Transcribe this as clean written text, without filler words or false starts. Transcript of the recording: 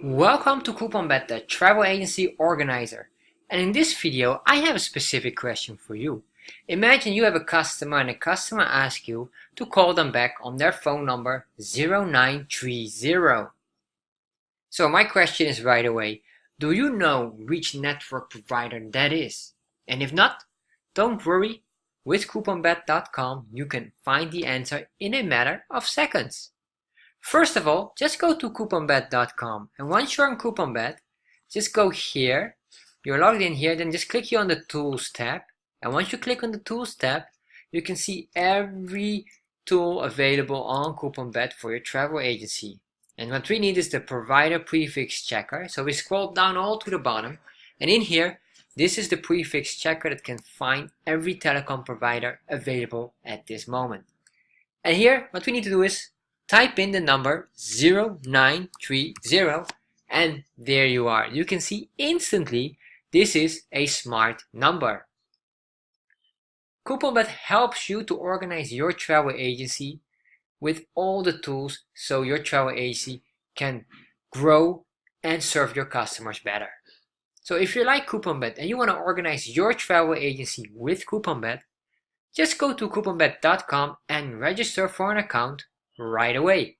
Welcome to CouponBet, the travel agency organizer. And in this video, I have a specific question for you. Imagine you have a customer and the customer asks you to call them back on their phone number 0930. So my question is right away, do you know which network provider that is? And if not, don't worry, with couponbet.com you can find the answer in a matter of seconds. First of all, just go to couponbet.com, and once you're on CouponBet, just go here, you're logged in here, then just click here on the Tools tab, and once you click on the Tools tab, you can see every tool available on CouponBet for your travel agency. And what we need is the provider prefix checker, so we scroll down all to the bottom, and in here, this is the prefix checker that can find every telecom provider available at this moment. And here, what we need to do is type in the number 0930 and there you are. You can see instantly this is a smart number. CouponBet helps you to organize your travel agency with all the tools so your travel agency can grow and serve your customers better. So if you like CouponBet and you want to organize your travel agency with CouponBet, just go to couponbet.com and register for an account right away.